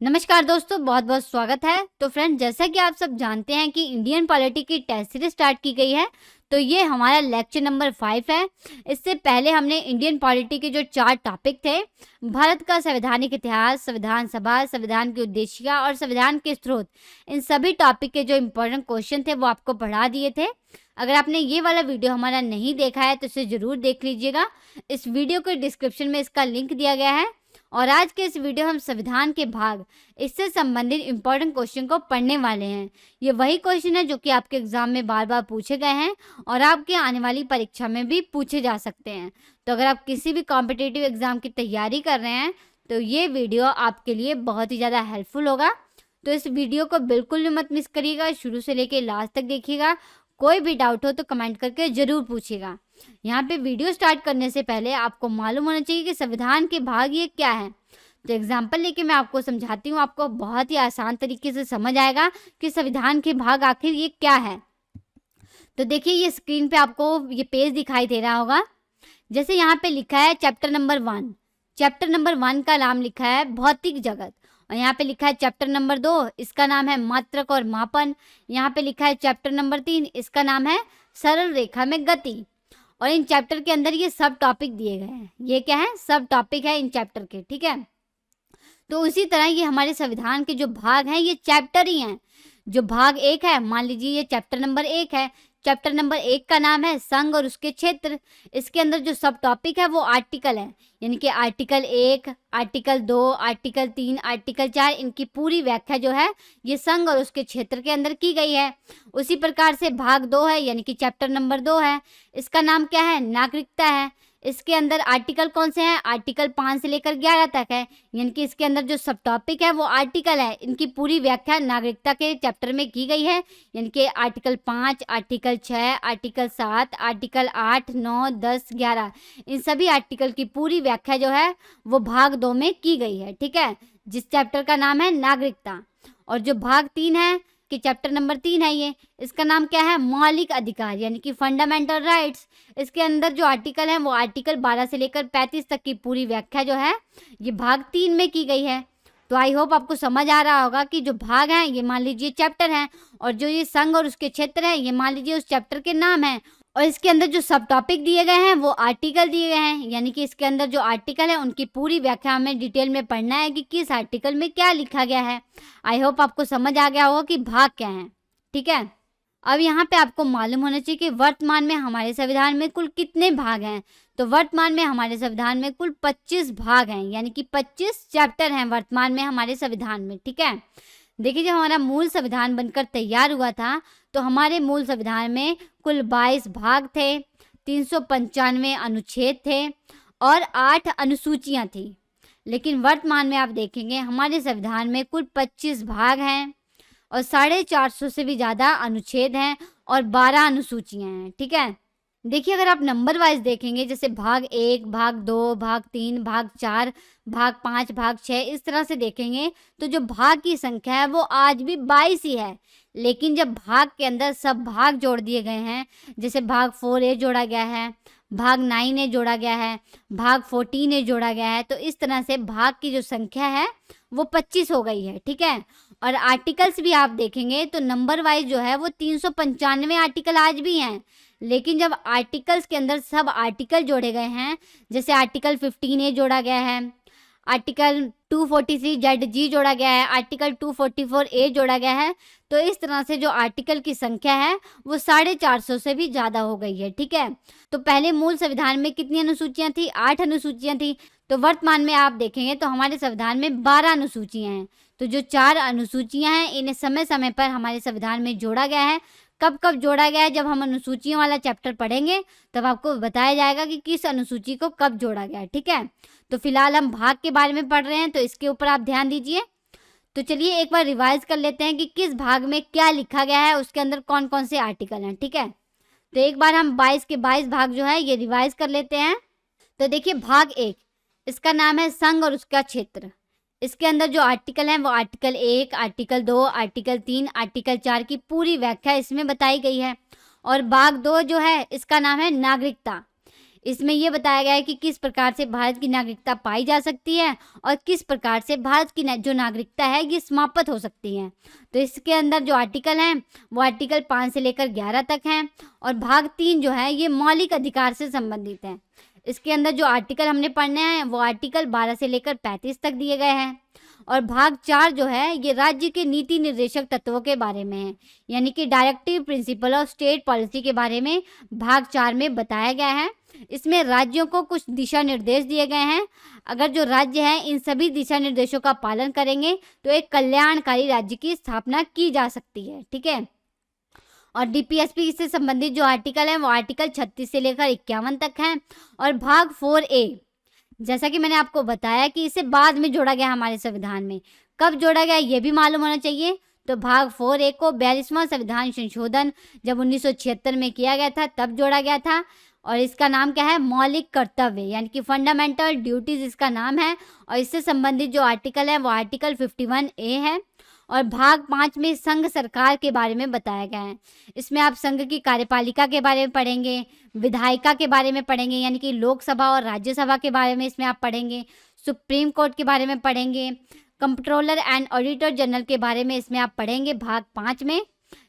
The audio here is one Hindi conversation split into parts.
नमस्कार दोस्तों, बहुत बहुत स्वागत है। तो फ्रेंड, जैसा कि आप सब जानते हैं कि इंडियन पॉलिटी की टेस्ट सीरीज स्टार्ट की गई है। तो ये हमारा लेक्चर नंबर 5 है। इससे पहले हमने इंडियन पॉलिटी के जो 4 टॉपिक थे, भारत का संवैधानिक इतिहास, संविधान सभा, संविधान की उद्देशिका और संविधान के स्रोत, इन सभी टॉपिक के जो इम्पोर्टेंट क्वेश्चन थे वो आपको पढ़ा दिए थे। अगर आपने ये वाला वीडियो हमारा नहीं देखा है तो इसे ज़रूर देख लीजिएगा। इस वीडियो के डिस्क्रिप्शन में इसका लिंक दिया गया है। और आज के इस वीडियो हम संविधान के भाग, इससे संबंधित इम्पोर्टेंट क्वेश्चन को पढ़ने वाले हैं। ये वही क्वेश्चन है जो कि आपके एग्जाम में बार बार पूछे गए हैं और आपके आने वाली परीक्षा में भी पूछे जा सकते हैं। तो अगर आप किसी भी कॉम्पिटिटिव एग्जाम की तैयारी कर रहे हैं तो ये वीडियो आपके लिए बहुत ही ज़्यादा हेल्पफुल होगा। तो इस वीडियो को बिल्कुल भी मत मिस करिएगा, शुरू से लेकर लास्ट तक देखिएगा। कोई भी डाउट हो तो कमेंट करके ज़रूर पूछिएगा। यहाँ पे वीडियो स्टार्ट करने से पहले आपको मालूम होना चाहिए कि संविधान के भाग ये क्या है। तो एग्जाम्पल लेके मैं आपको समझाती हूँ, आपको बहुत ही आसान तरीके से समझ आएगा कि संविधान के भाग आखिर ये क्या है। तो देखिए, ये स्क्रीन पे आपको ये पेज दिखाई दे रहा होगा। जैसे यहाँ पे लिखा है चैप्टर नंबर 1। चैप्टर नंबर 1 का नाम लिखा है भौतिक जगत। और यहाँ पे लिखा है चैप्टर नंबर 2, इसका नाम है मात्रक और मापन। यहाँ पे लिखा है चैप्टर नंबर 3, इसका नाम है सरल रेखा में गति। और इन चैप्टर के अंदर ये सब टॉपिक दिए गए हैं। ये क्या है? सब टॉपिक है इन चैप्टर के, ठीक है। तो उसी तरह ये हमारे संविधान के जो भाग हैं ये चैप्टर ही हैं। जो भाग 1 है, मान लीजिए ये चैप्टर नंबर 1 है। चैप्टर नंबर 1 का नाम है संघ और उसके क्षेत्र। इसके अंदर जो सब टॉपिक है वो आर्टिकल है, यानी कि आर्टिकल 1, आर्टिकल 2, आर्टिकल 3, आर्टिकल 4, इनकी पूरी व्याख्या जो है ये संघ और उसके क्षेत्र के अंदर की गई है। उसी प्रकार से भाग 2 है, यानी कि चैप्टर नंबर 2 है। इसका नाम क्या है? नागरिकता है। इसके अंदर आर्टिकल कौन से हैं? आर्टिकल 5 से लेकर 11 तक है, यानी कि इसके अंदर जो सब टॉपिक है वो आर्टिकल है। इनकी पूरी व्याख्या नागरिकता के चैप्टर में की गई है, यानी कि आर्टिकल 5, आर्टिकल 6, आर्टिकल 7, आर्टिकल 8, 9, 10, 11, इन सभी आर्टिकल की पूरी व्याख्या जो है वो भाग 2 में की गई है, ठीक है, जिस चैप्टर का नाम है नागरिकता। और जो भाग 3 है कि चैप्टर नंबर 3 है ये, इसका नाम क्या है? मौलिक अधिकार, यानी कि फंडामेंटल राइट्स। इसके अंदर जो आर्टिकल है वो आर्टिकल 12 से लेकर 35 तक की पूरी व्याख्या जो है ये भाग 3 में की गई है। तो आई होप आपको समझ आ रहा होगा कि जो भाग हैं ये मान लीजिए चैप्टर हैं, और जो ये संघ और उसके क्षेत्र है ये मान लीजिए उस चैप्टर के नाम है। और इसके अंदर जो सब टॉपिक दिए गए हैं वो आर्टिकल दिए गए हैं, यानी कि इसके अंदर जो आर्टिकल है उनकी पूरी व्याख्या हमें डिटेल में पढ़ना है कि किस आर्टिकल में क्या लिखा गया है। आई होप आपको समझ आ गया होगा कि भाग क्या है, ठीक है। अब यहाँ पे आपको मालूम होना चाहिए कि वर्तमान में हमारे संविधान में कुल कितने भाग हैं। तो वर्तमान में हमारे संविधान में कुल 25 भाग हैं, यानी कि 25 चैप्टर हैं वर्तमान में हमारे संविधान में, ठीक है। देखिए, जब हमारा मूल संविधान बनकर तैयार हुआ था तो हमारे मूल संविधान में कुल 22 भाग थे, 395 अनुच्छेद थे और 8 अनुसूचियां थी। लेकिन वर्तमान में आप देखेंगे हमारे संविधान में कुल 25 भाग हैं और 450 से भी ज़्यादा अनुच्छेद हैं और 12 अनुसूचियां हैं, ठीक है। देखिए, अगर आप नंबर वाइज देखेंगे, जैसे भाग 1, भाग 2, भाग 3, भाग 4, भाग 5, भाग 6, इस तरह से देखेंगे तो जो भाग की संख्या है वो आज भी 22 ही है। लेकिन जब भाग के अंदर सब भाग जोड़ दिए गए हैं, जैसे भाग 4A जोड़ा गया है, भाग 9A जोड़ा गया है, भाग 14A जोड़ा गया है, तो इस तरह से भाग की जो संख्या है वो 25 हो गई है, ठीक है। और आर्टिकल्स भी आप देखेंगे तो नंबर वाइज जो है वो 395 आर्टिकल आज भी हैं। लेकिन जब आर्टिकल्स के अंदर सब आर्टिकल जोड़े गए हैं, जैसे आर्टिकल 15A जोड़ा गया है, आर्टिकल 243ZG जोड़ा गया है, आर्टिकल 244A जोड़ा गया है, तो इस तरह से जो आर्टिकल की संख्या है वो 450 से भी ज़्यादा हो गई है, ठीक है। तो पहले मूल संविधान में कितनी अनुसूचियां थी? 8 अनुसूचियां थी। तो वर्तमान में आप देखेंगे तो हमारे संविधान में 12 अनुसूचियां हैं। तो जो 4 अनुसूचियां हैं इन्हें समय समय पर हमारे संविधान में जोड़ा गया है। कब कब जोड़ा गया है? जब हम अनुसूचियों वाला चैप्टर पढ़ेंगे तब आपको बताया जाएगा कि किस अनुसूची को कब जोड़ा गया है, ठीक है। तो फिलहाल हम भाग के बारे में पढ़ रहे हैं तो इसके ऊपर आप ध्यान दीजिए। तो चलिए एक बार रिवाइज कर लेते हैं कि किस भाग में क्या लिखा गया है, उसके अंदर कौन कौन से आर्टिकल हैं, ठीक है। तो एक बार हम 22 के 22 भाग जो है ये रिवाइज कर लेते हैं। तो देखिए, भाग 1, इसका नाम है संघ और उसका क्षेत्र। इसके अंदर जो आर्टिकल हैं वो आर्टिकल 1, आर्टिकल 2, आर्टिकल 3, आर्टिकल 4 की पूरी व्याख्या इसमें बताई गई है। और भाग 2 जो है इसका नाम है नागरिकता। इसमें ये बताया गया है कि किस प्रकार से भारत की नागरिकता पाई जा सकती है और किस प्रकार से भारत की जो नागरिकता है ये समाप्त हो सकती है। तो इसके अंदर जो आर्टिकल हैं वो आर्टिकल 5 से लेकर 11 तक हैं और भाग 3 जो है ये मौलिक अधिकार से संबंधित है। इसके अंदर जो आर्टिकल हमने पढ़ने हैं वो आर्टिकल 12 से लेकर 35 तक दिए गए हैं और भाग 4 जो है ये राज्य के नीति निर्देशक तत्वों के बारे में है, यानी कि directive principle of state policy के बारे में भाग 4 में बताया गया है। इसमें राज्यों को कुछ दिशा निर्देश दिए गए हैं। अगर जो राज्य हैं इन सभी दिशा निर्देशों का पालन करेंगे तो एक कल्याणकारी राज्य की स्थापना की जा सकती है। ठीक है, और डीपीएसपी से संबंधित जो आर्टिकल है वो आर्टिकल 36 से लेकर 51 तक हैं और भाग 4A, जैसा कि मैंने आपको बताया कि इसे बाद में जोड़ा गया हमारे संविधान में। कब जोड़ा गया ये भी मालूम होना चाहिए। तो भाग 4A को 42वां संविधान संशोधन जब 1976 में किया गया था तब जोड़ा गया था और इसका नाम क्या है, मौलिक कर्तव्य, यानी कि फंडामेंटल ड्यूटीज इसका नाम है। और इससे संबंधित जो आर्टिकल है वो आर्टिकल 51A है। और भाग 5 में संघ सरकार के बारे में बताया गया है। इसमें आप संघ की कार्यपालिका के बारे में पढ़ेंगे, विधायिका के बारे में पढ़ेंगे, यानी कि लोकसभा और राज्यसभा के बारे में इसमें आप पढ़ेंगे, सुप्रीम कोर्ट के बारे में पढ़ेंगे, कंट्रोलर एंड ऑडिटर जनरल के बारे में इसमें आप पढ़ेंगे भाग 5 में,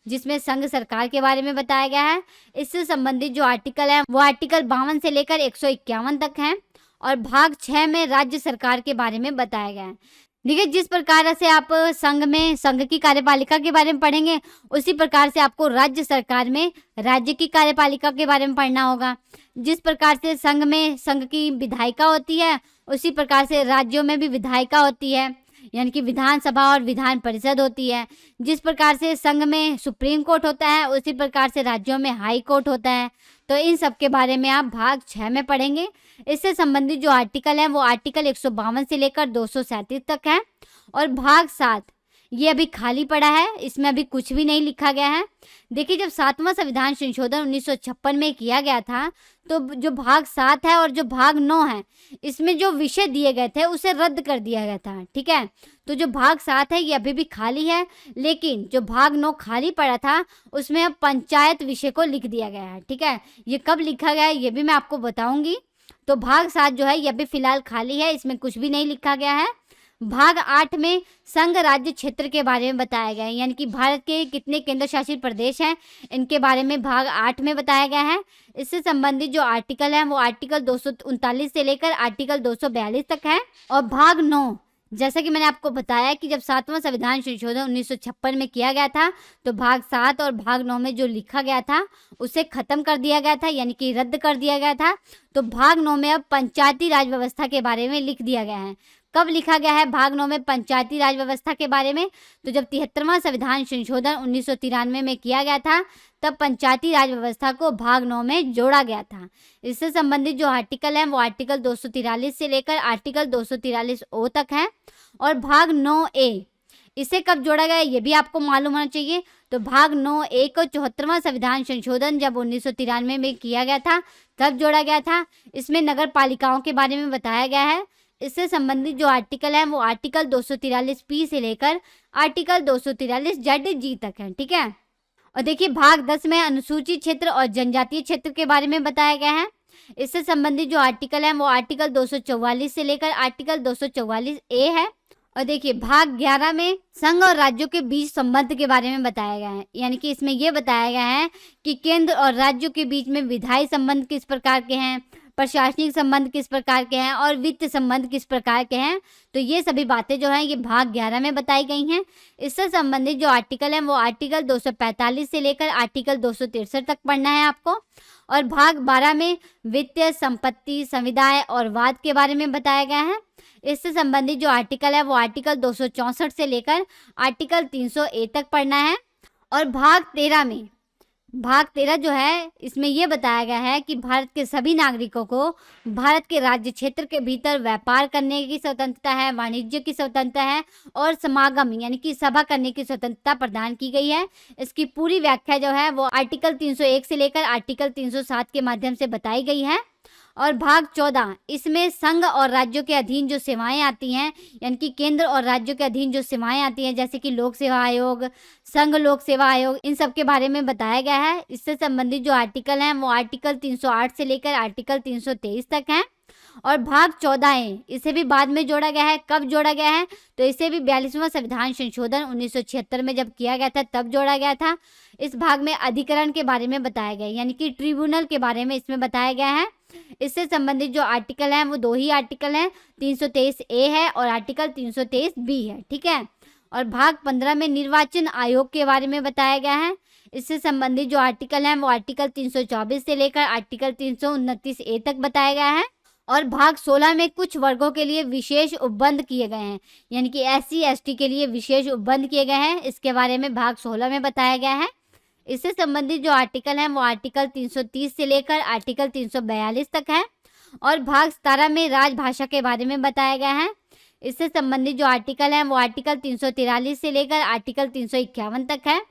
जिसमें संघ सरकार के बारे में बताया गया है। इससे संबंधित जो आर्टिकल है वो आर्टिकल 52 से लेकर 151 तक हैं और भाग 6 में राज्य सरकार के बारे में बताया गया है। देखिए, जिस प्रकार से आप संघ में संघ की कार्यपालिका के बारे में पढ़ेंगे उसी प्रकार से आपको राज्य सरकार में राज्य की कार्यपालिका के बारे में पढ़ना होगा। जिस प्रकार से संघ में संघ की विधायिका होती है उसी प्रकार से राज्यों में भी विधायिका होती है, यानी कि विधानसभा और विधान परिषद होती है। जिस प्रकार से संघ में सुप्रीम कोर्ट होता है उसी प्रकार से राज्यों में हाई कोर्ट होता है। तो इन सब के बारे में आप भाग 6 में पढ़ेंगे। इससे संबंधित जो आर्टिकल है वो आर्टिकल 152 से लेकर 237 तक है और भाग 7 ये अभी खाली पड़ा है, इसमें अभी कुछ भी नहीं लिखा गया है। देखिए, जब 7वां संविधान संशोधन 1956 में किया गया था तो जो भाग 7 है और जो भाग 9 है इसमें जो विषय दिए गए थे उसे रद्द कर दिया गया था। ठीक है, तो जो भाग 7 है ये अभी भी खाली है, लेकिन जो भाग 9 खाली पड़ा था उसमें अब पंचायत विषय को लिख दिया गया है। ठीक है, ये कब लिखा गया है ये भी मैं आपको बताऊंगी। तो भाग 7 जो है ये अभी फिलहाल खाली है, इसमें कुछ भी नहीं लिखा गया है। भाग 8 में संघ राज्य क्षेत्र के बारे में बताया गया है, यानी कि भारत के कितने केंद्र शासित प्रदेश हैं इनके बारे में भाग 8 में बताया गया है। इससे संबंधित जो आर्टिकल है वो आर्टिकल 239 से लेकर आर्टिकल 242 तक है। और भाग 9, जैसा कि मैंने आपको बताया कि जब 7वां संविधान संशोधन 1956 में किया गया था तो भाग 7 और भाग 9 में जो लिखा गया था उसे खत्म कर दिया गया था, यानी कि रद्द कर दिया गया था। तो भाग 9 में अब पंचायती राज व्यवस्था के बारे में लिख दिया गया है। कब लिखा गया है भाग 9 में पंचायती राज व्यवस्था के बारे में? तो जब 73वां संविधान संशोधन 1993 में किया गया था तब पंचायती राज व्यवस्था को भाग 9 में जोड़ा गया था। इससे संबंधित जो आर्टिकल है वो आर्टिकल 243 से लेकर आर्टिकल 243O तक है। और भाग 9A इसे कब जोड़ा गया ये भी आपको मालूम होना चाहिए। तो भाग 9A को 74वां संविधान संशोधन जब 1993 में किया गया था तब जोड़ा गया था। इसमें नगर पालिकाओं के बारे में बताया गया है। इससे संबंधित जो आर्टिकल है वो आर्टिकल 243P से लेकर आर्टिकल 243ZG तक है। ठीक है, और देखिए भाग 10 में अनुसूचित क्षेत्र और जनजातीय क्षेत्र के बारे में बताया गया है। इससे संबंधित जो आर्टिकल है वो आर्टिकल 244 से लेकर आर्टिकल 244A है। और देखिए भाग 11 में संघ और राज्यों के बीच संबंध के बारे में बताया गया है, यानी कि इसमें यह बताया गया है कि केंद्र और राज्यों के बीच में विधायी संबंध किस प्रकार के हैं, प्रशासनिक संबंध किस प्रकार के हैं और वित्त संबंध किस प्रकार के हैं। तो ये सभी बातें जो हैं ये भाग 11 में बताई गई हैं। इससे संबंधित जो आर्टिकल है वो आर्टिकल 245 से लेकर आर्टिकल 263 तक पढ़ना है आपको। और भाग 12 में वित्त, संपत्ति, संविदाय और वाद के बारे में बताया गया है। इससे संबंधित जो आर्टिकल है वो आर्टिकल 264 से लेकर आर्टिकल 300A तक पढ़ना है। और भाग 13 जो है इसमें यह बताया गया है कि भारत के सभी नागरिकों को भारत के राज्य क्षेत्र के भीतर व्यापार करने की स्वतंत्रता है, वाणिज्य की स्वतंत्रता है और समागम यानी कि सभा करने की स्वतंत्रता प्रदान की गई है। इसकी पूरी व्याख्या जो है वो आर्टिकल 301 से लेकर आर्टिकल 307 के माध्यम से बताई गई है। और भाग 14 इसमें संघ और राज्यों के अधीन जो सेवाएं आती हैं, यानी कि केंद्र और राज्यों के अधीन जो सेवाएं आती हैं, जैसे कि लोक सेवा आयोग, संघ लोक सेवा आयोग, इन सब के बारे में बताया गया है। इससे संबंधित जो आर्टिकल हैं वो आर्टिकल 308 से लेकर आर्टिकल 323 तक हैं। और भाग 14 है, इसे भी बाद में जोड़ा गया है। कब जोड़ा गया है? तो इसे भी 42वां संविधान संशोधन 1976 में जब किया गया था तब जोड़ा गया था। इस भाग में अधिकरण के बारे में बताया गया है, यानी कि ट्रिब्यूनल के बारे में इसमें बताया गया है। इससे संबंधित जो आर्टिकल हैं वो 2 ही आर्टिकल हैं, 323A है और आर्टिकल 323B है, ठीक है। और भाग 15 में निर्वाचन आयोग के बारे में बताया गया है। इससे संबंधित जो आर्टिकल हैं वो आर्टिकल 324 से लेकर आर्टिकल 329A तक बताया गया है। और भाग 16 में कुछ वर्गों के लिए विशेष उपबंध किए गए हैं, यानी कि SC ST के लिए विशेष उपबंध किए गए हैं। इसके बारे में भाग 16 में बताया गया है। इससे संबंधित जो आर्टिकल हैं वो आर्टिकल 330 से लेकर आर्टिकल 342 तक है। और भाग 17 में राजभाषा के बारे में बताया गया है। इससे संबंधित जो आर्टिकल हैं वो आर्टिकल 343 से लेकर आर्टिकल 351 तक है।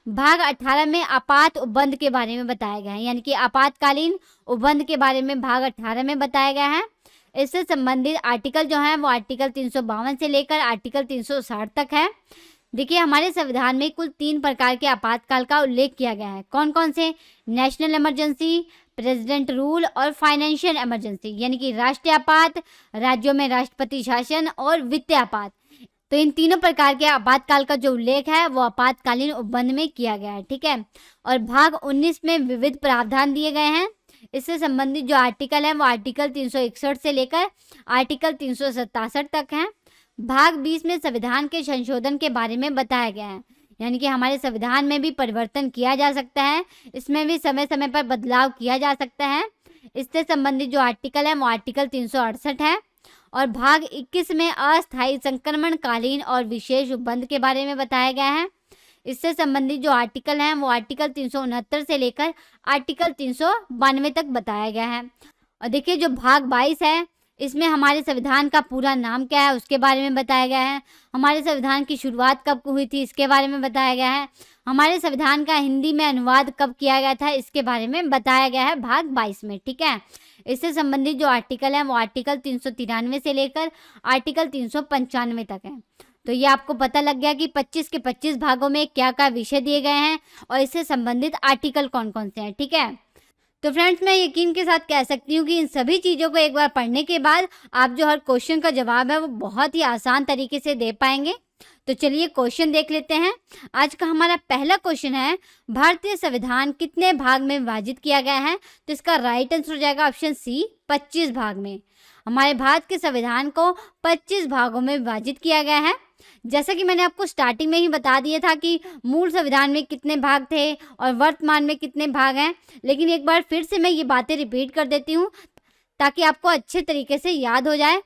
भाग 18 में आपात उपबंध के बारे में बताया गया है, यानी कि आपातकालीन उपबंध के बारे में भाग 18 में बताया गया है। इससे संबंधित आर्टिकल जो है वो आर्टिकल 352 से लेकर आर्टिकल 360 तक है। देखिए, हमारे संविधान में कुल 3 प्रकार के आपातकाल का उल्लेख किया गया है। कौन कौन से? नेशनल इमरजेंसी, प्रेसिडेंट रूल और फाइनेंशियल इमरजेंसी, यानी कि राष्ट्रीय आपात, राज्यों में राष्ट्रपति शासन और वित्तीय आपात। तो इन तीनों प्रकार के आपातकाल का जो उल्लेख है वो आपातकालीन उपबंध में किया गया है, ठीक है। और भाग 19 में विविध प्रावधान दिए गए हैं। इससे संबंधित जो आर्टिकल है वो आर्टिकल 361 से लेकर आर्टिकल 367 तक है। भाग 20 में संविधान के संशोधन के बारे में बताया गया है, यानी कि हमारे संविधान में भी परिवर्तन किया जा सकता है, इसमें भी समय समय पर बदलाव किया जा सकता है। इससे संबंधित जो आर्टिकल है वो आर्टिकल 368 है। और भाग 21 में अस्थायी संक्रमणकालीन और विशेष उपबंध के बारे में बताया गया है। इससे संबंधित जो आर्टिकल हैं वो आर्टिकल 369 से लेकर आर्टिकल 392 तक बताया गया है। और देखिए, जो भाग 22 है इसमें हमारे संविधान का पूरा नाम क्या है उसके बारे में बताया गया है। हमारे संविधान की शुरुआत कब हुई थी इसके बारे में बताया गया है। हमारे संविधान का हिंदी में अनुवाद कब किया गया था इसके बारे में बताया गया है भाग 22 में, ठीक है। इससे संबंधित जो आर्टिकल है वो आर्टिकल 393 से लेकर आर्टिकल 395 तक है। तो ये आपको पता लग गया कि 25 के 25 भागों में क्या क्या विषय दिए गए हैं और इससे संबंधित आर्टिकल कौन कौन से हैं, ठीक है। तो फ्रेंड्स, मैं यकीन के साथ कह सकती हूँ कि इन सभी चीज़ों को एक बार पढ़ने के बाद आप जो हर क्वेश्चन का जवाब है वो बहुत ही आसान तरीके से दे पाएंगे। तो चलिए क्वेश्चन देख लेते हैं। आज का हमारा पहला क्वेश्चन है, भारतीय संविधान कितने भाग में विभाजित किया गया है? तो इसका राइट आंसर हो जाएगा ऑप्शन सी, 25 भाग में। हमारे भारत के संविधान को 25 भागों में विभाजित किया गया है। जैसा कि मैंने आपको स्टार्टिंग में ही बता दिया था कि मूल संविधान में कितने भाग थे और वर्तमान में कितने भाग हैं, लेकिन एक बार फिर से मैं ये बातें रिपीट कर देती हूँ ताकि आपको अच्छे तरीके से याद हो जाए।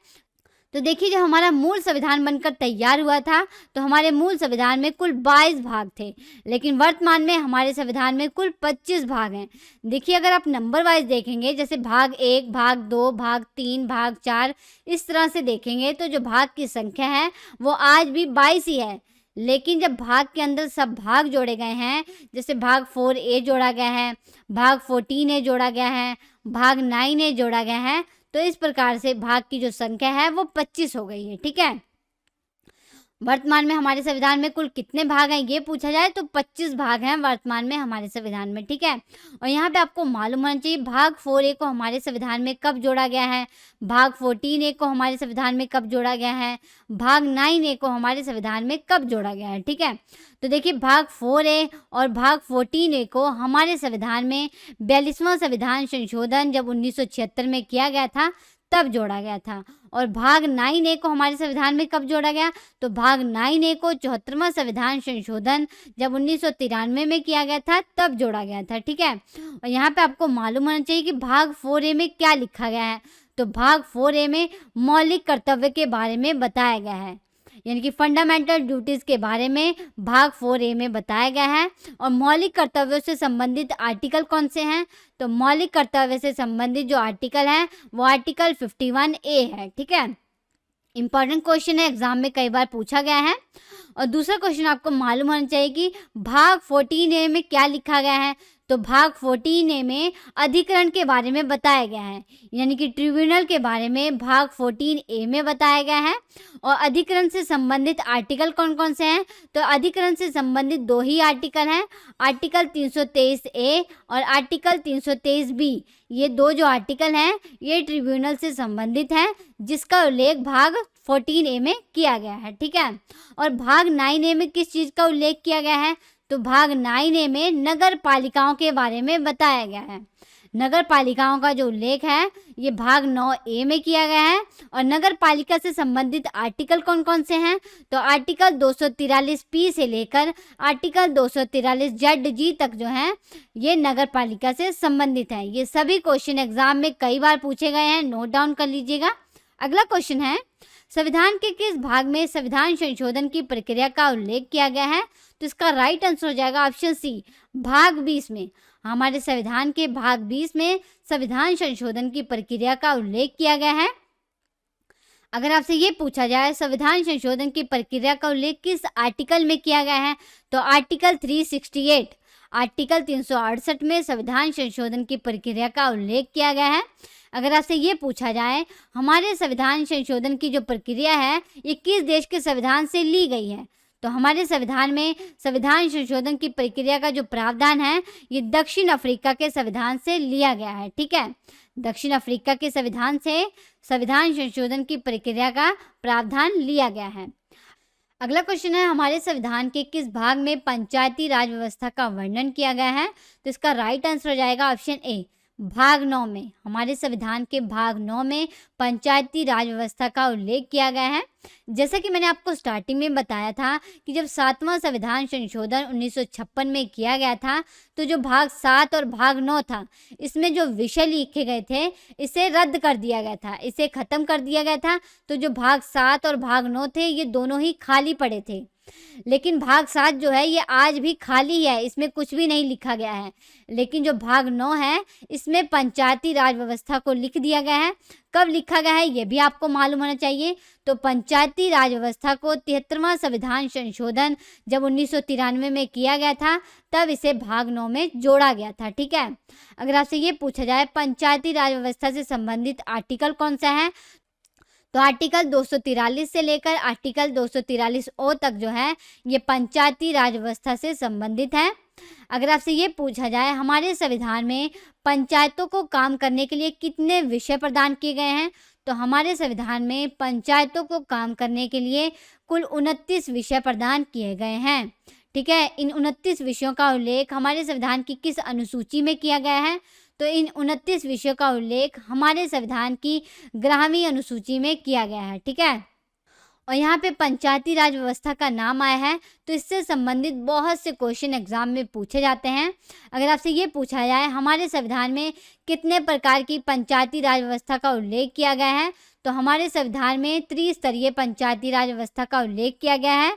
तो देखिए, जब हमारा मूल संविधान बनकर तैयार हुआ था तो हमारे मूल संविधान में कुल 22 भाग थे, लेकिन वर्तमान में हमारे संविधान में कुल 25 भाग हैं। देखिए, अगर आप नंबर वाइज देखेंगे, जैसे भाग 1, भाग 2, भाग 3, भाग 4, इस तरह से देखेंगे तो जो भाग की संख्या है वो आज भी 22 ही है। लेकिन जब भाग के अंदर सब भाग जोड़े गए हैं, जैसे भाग 4A जोड़ा गया है, भाग 14A जोड़ा गया है, भाग 9A जोड़ा गया है, तो इस प्रकार से भाग की जो संख्या है वो 25 हो गई है, ठीक है। वर्तमान में हमारे संविधान में कुल कितने भाग हैं ये पूछा जाए तो 25 भाग हैं वर्तमान में हमारे संविधान में, ठीक है। और यहाँ पे आपको मालूम होना चाहिए भाग 4A को हमारे संविधान में कब जोड़ा गया है, भाग 14A को हमारे संविधान में कब जोड़ा गया है, भाग 9A को हमारे संविधान में कब जोड़ा गया है, ठीक है। तो देखिए, भाग 4A और भाग 14A को हमारे संविधान में 42वां संविधान संशोधन जब 1976 में किया गया था तब जोड़ा गया था। और भाग 9A को हमारे संविधान में कब जोड़ा गया? तो भाग 9A को 74वां संविधान संशोधन जब 1993 में किया गया था तब जोड़ा गया था, ठीक है। और यहाँ पे आपको मालूम होना चाहिए कि भाग 4A में क्या लिखा गया है। तो भाग 4A में मौलिक कर्तव्य के बारे में बताया गया है, यानी कि फंडामेंटल ड्यूटीज़ के बारे में भाग 4A में बताया गया है। और मौलिक कर्तव्यों से संबंधित आर्टिकल कौन से हैं? तो मौलिक कर्तव्य से संबंधित जो आर्टिकल है वो आर्टिकल 51A है, ठीक है। इंपॉर्टेंट क्वेश्चन है, एग्जाम में कई बार पूछा गया है। और दूसरा क्वेश्चन आपको मालूम होना चाहिए कि भाग 14A में क्या लिखा गया है। तो भाग 14A में अधिकरण के बारे में बताया गया है, यानी कि ट्रिब्यूनल के बारे में भाग 14A में बताया गया है। और अधिकरण से संबंधित आर्टिकल कौन कौन से हैं? तो अधिकरण से संबंधित 2 ही आर्टिकल हैं, आर्टिकल 323A और आर्टिकल 323B। ये 2 जो आर्टिकल हैं ये ट्रिब्यूनल से संबंधित हैं, जिसका उल्लेख भाग 14A में किया गया है। ठीक है। और भाग 9A में किस चीज़ का उल्लेख किया गया है? तो भाग 9A में नगर पालिकाओं के बारे में बताया गया है। नगर पालिकाओं का जो उल्लेख है ये भाग 9A में किया गया है। और नगर पालिका से संबंधित आर्टिकल कौन कौन से हैं? तो आर्टिकल 243P से लेकर आर्टिकल 243ZG तक जो है ये नगर पालिका से संबंधित है। ये सभी क्वेश्चन एग्जाम में कई बार पूछे गए हैं, नोट डाउन कर लीजिएगा। अगला क्वेश्चन है, संविधान के किस भाग में संविधान संशोधन की प्रक्रिया का उल्लेख किया गया है? तो इसका राइट आंसर हो जाएगा ऑप्शन सी, भाग 20 में। हमारे संविधान के भाग 20 में संविधान संशोधन की प्रक्रिया का उल्लेख किया गया है। अगर आपसे ये पूछा जाए संविधान संशोधन की प्रक्रिया का उल्लेख किस आर्टिकल में किया गया है? तो आर्टिकल 368, आर्टिकल 368 में संविधान संशोधन की प्रक्रिया का उल्लेख किया गया है। अगर आपसे ये पूछा जाए हमारे संविधान संशोधन की जो प्रक्रिया है ये किस देश के संविधान से ली गई है? तो हमारे संविधान में संविधान संशोधन की प्रक्रिया का जो प्रावधान है ये दक्षिण अफ्रीका के संविधान से लिया गया है। ठीक है, दक्षिण अफ्रीका के संविधान से संविधान संशोधन की प्रक्रिया का प्रावधान लिया गया है। अगला क्वेश्चन है, हमारे संविधान के किस भाग में पंचायती राज व्यवस्था का वर्णन किया गया है? तो इसका राइट आंसर हो जाएगा ऑप्शन ए, भाग 9 में। हमारे संविधान के भाग 9 में पंचायती राज व्यवस्था का उल्लेख किया गया है। जैसा कि मैंने आपको स्टार्टिंग में बताया था कि जब 7वां संविधान संशोधन 1956 में किया गया था तो जो भाग 7 और भाग 9 था इसमें जो विषय लिखे गए थे इसे रद्द कर दिया गया था, इसे खत्म कर दिया गया था। तो जो भाग 7 और भाग 9 थे ये दोनों ही खाली पड़े थे, लेकिन भाग 7 जो है ये आज भी खाली है, इसमें कुछ भी नहीं लिखा गया है। लेकिन जो भाग 9 है इसमें पंचायती राज व्यवस्था को लिख दिया गया है। कब लिखा गया है ये भी आपको मालूम होना चाहिए। तो पंचायती राज व्यवस्था को 73वां संविधान संशोधन जब 1993 में किया गया था तब इसे भाग 9 में जोड़ा गया था। ठीक है। अगर आपसे ये पूछा जाए पंचायती राज व्यवस्था से संबंधित आर्टिकल कौन सा है? तो आर्टिकल 243 से लेकर आर्टिकल 243O तक जो है ये पंचायती राज व्यवस्था से संबंधित है। अगर आपसे ये पूछा जाए हमारे संविधान में पंचायतों को काम करने के लिए कितने विषय प्रदान किए गए हैं? तो हमारे संविधान में पंचायतों को काम करने के लिए कुल 29 विषय प्रदान किए गए हैं। ठीक है, इन 29 विषयों का उल्लेख हमारे संविधान की किस अनुसूची में किया गया है? तो इन 29 विषयों का उल्लेख हमारे संविधान की 11वीं अनुसूची में किया गया है। ठीक है, और यहाँ पे पंचायती राज व्यवस्था का नाम आया है तो इससे संबंधित बहुत से क्वेश्चन एग्जाम में पूछे जाते हैं। अगर आपसे ये पूछा जाए हमारे संविधान में कितने प्रकार की पंचायती राज व्यवस्था का उल्लेख किया गया है? तो हमारे संविधान में त्रिस्तरीय पंचायती राज व्यवस्था का उल्लेख किया गया है।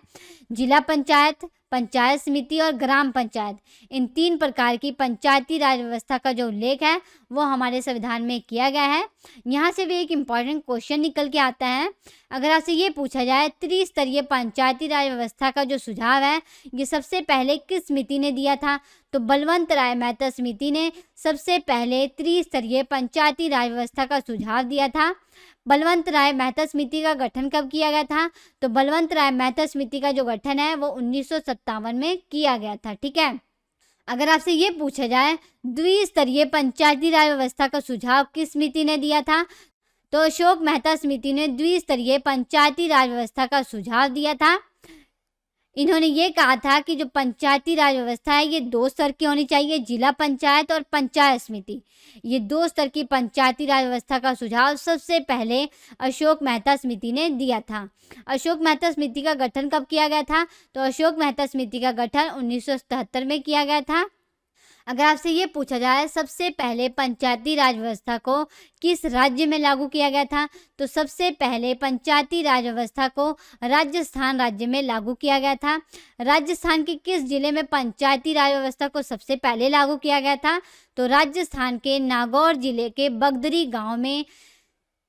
जिला पंचायत, पंचायत समिति और ग्राम पंचायत, इन 3 प्रकार की पंचायती राज व्यवस्था का जो उल्लेख है वो हमारे संविधान में किया गया है। यहाँ से भी एक इम्पॉर्टेंट क्वेश्चन निकल के आता है। अगर आपसे ये पूछा जाए त्रिस्तरीय पंचायती राज व्यवस्था का जो सुझाव है ये सबसे पहले किस समिति ने दिया था? तो बलवंत राय मेहता समिति ने सबसे पहले त्रिस्तरीय पंचायती राज व्यवस्था का सुझाव दिया था। बलवंत राय मेहता समिति का गठन कब किया गया था? तो बलवंत राय मेहता समिति का जो गठन है वो 1957 में किया गया था। ठीक है, अगर आपसे ये पूछा जाए द्विस्तरीय पंचायती राज व्यवस्था का सुझाव किस समिति ने दिया था? तो अशोक मेहता समिति ने द्विस्तरीय पंचायती राज व्यवस्था का सुझाव दिया था। इन्होंने ये कहा था कि जो पंचायती राज व्यवस्था है ये 2 स्तर की होनी चाहिए, जिला पंचायत और पंचायत समिति। ये 2 स्तर की पंचायती राज व्यवस्था का सुझाव सबसे पहले अशोक मेहता समिति ने दिया था। अशोक मेहता समिति का गठन कब किया गया था? तो अशोक मेहता समिति का गठन 1977 में किया गया था। अगर आपसे ये पूछा जाए सबसे पहले पंचायती राज व्यवस्था को किस राज्य में लागू किया गया था? तो सबसे पहले पंचायती राज व्यवस्था को राजस्थान राज्य में लागू किया गया था। राजस्थान के किस जिले में पंचायती राज व्यवस्था को सबसे पहले लागू किया गया था? तो राजस्थान के नागौर जिले के बगदरी गांव में